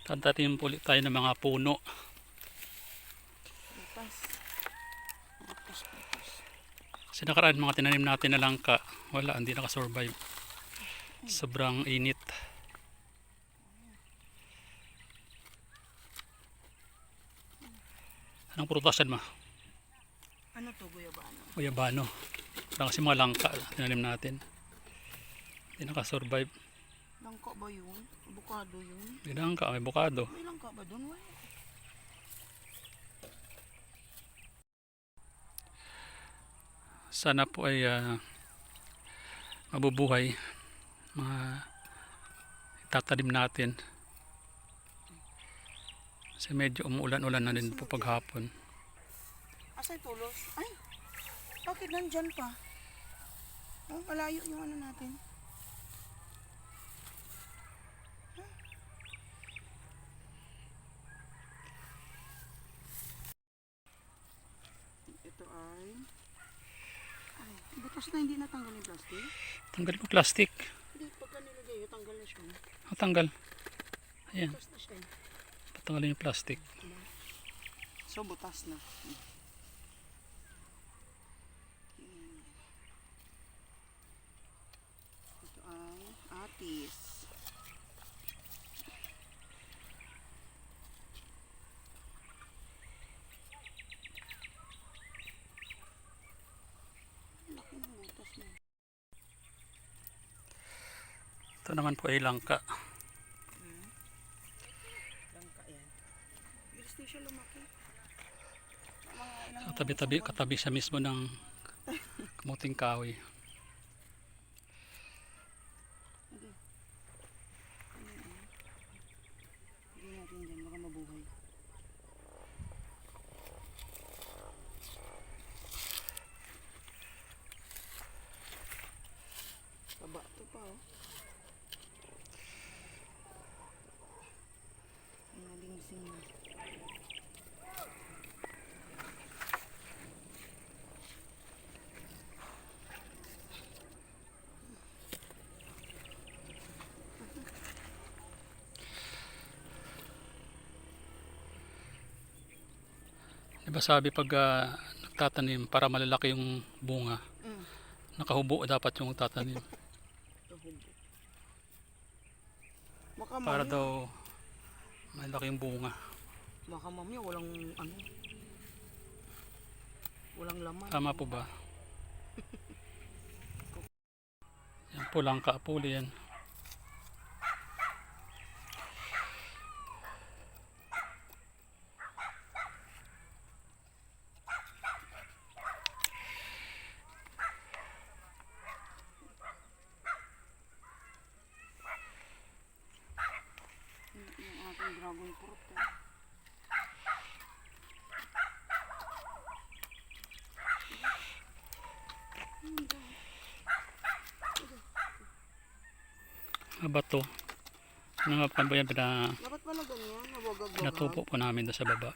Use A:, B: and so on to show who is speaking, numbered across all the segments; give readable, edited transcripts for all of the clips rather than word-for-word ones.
A: Tatanim ulit tayo ng mga puno. Kasi nakaraan mga tinanim natin na langka, wala, hindi nakasurvive. Sobrang init. Anong prutasan mo?
B: Ano to, guyabano?
A: Guyabano. Parang kasi mga langka tinanim natin. Hindi nakasurvive.
B: Langka ba yun? Avocado yun?
A: Hindi langka, may bukado.
B: May langka ba dun? Wala.
A: Sana po ay mabubuhay mga itatanim natin. Kasi medyo umuulan-ulan na din po paghapon.
B: Asa yung tulos? Ay! Bakit nandyan pa? Oh, malayo yung ano natin. Ito ay butas na, hindi natanggal yung plastic.
A: Tanggal mo plastic.
B: Hindi, pagka nilagay, tanggal na siya.
A: Tanggal. Ayan.
B: Butas na siya.
A: Patanggalin yung plastic.
B: So, butas na. Ito ay atis. Laki ng butas na.
A: Ito naman po ay langka.
B: Langka yan. Bilis na siya lumaki.
A: Katabi siya mismo ng kamuting kahoy.
B: Hindi natin dyan, baka mabuhay. Taba ito pa, oh. Nalingsing na.
A: Diba sabi pag nagtatanim para malalaki yung bunga, nakahubo dapat yung tatanim.
B: Baka
A: Para
B: mamaya,
A: daw malaki yung bunga.
B: baka mamaya walang ano, walang laman.
A: Tama po ba? Yan po langka po yan.
B: Yung ating dragon fruit, eh.
A: Bato. Ano nga pa yan?
B: Dapat pala ganyan, nawagag-wagag.
A: Pinatupo po namin doon sa baba.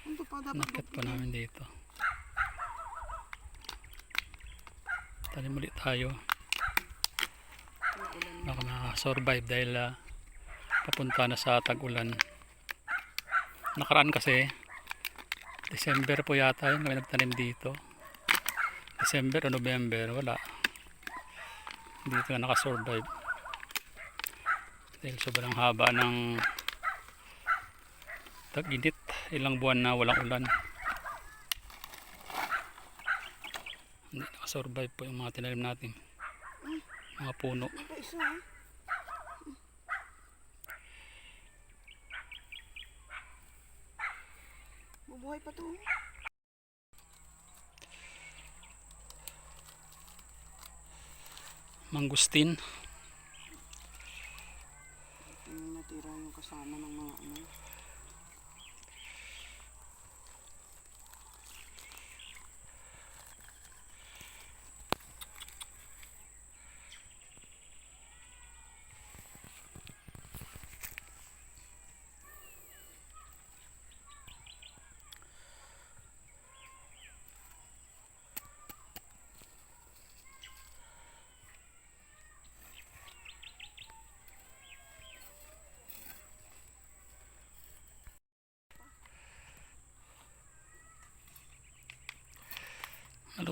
B: Ito pa, dapat
A: Nakit po namin dito. Tanim ulit tayo. Baka makasurvive dahil papunta na sa tag-ulan. Nakaraan kasi December po yata yun kami nagtanim dito. December o November, wala. Dito na nakasurvive. Dahil sobrang haba ng tag-init. Ilang buwan na walang ulan. Hindi nakasurvive po yung mga tinanim natin. Mga puno.
B: ito isa, eh. Bubuhay pa to.
A: Mangustin.
B: Yung natira yung kasama ng mga ano.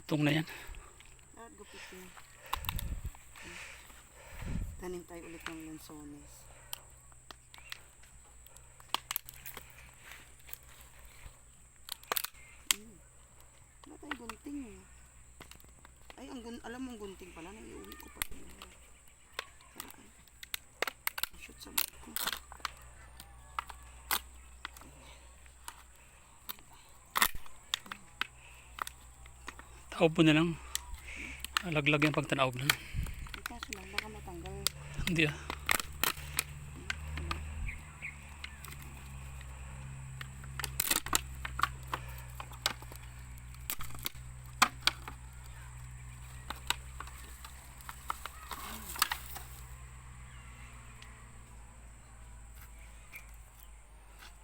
A: Utong na yan.
B: At gupitin. Tanim tayo ulit ng lansones. Wala tayong gunting. Ay, alam mo ang gunting pala. Naiuwi ko pa ito. Saraan. Shoot sa mata ko.
A: Taob mo na lang. Laglag yan pag tanaob lang.
B: Ay, kaso lang, baka matanggal.
A: Hindi ah.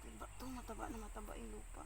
B: Diba ito? Mataba na mataba yung lupa.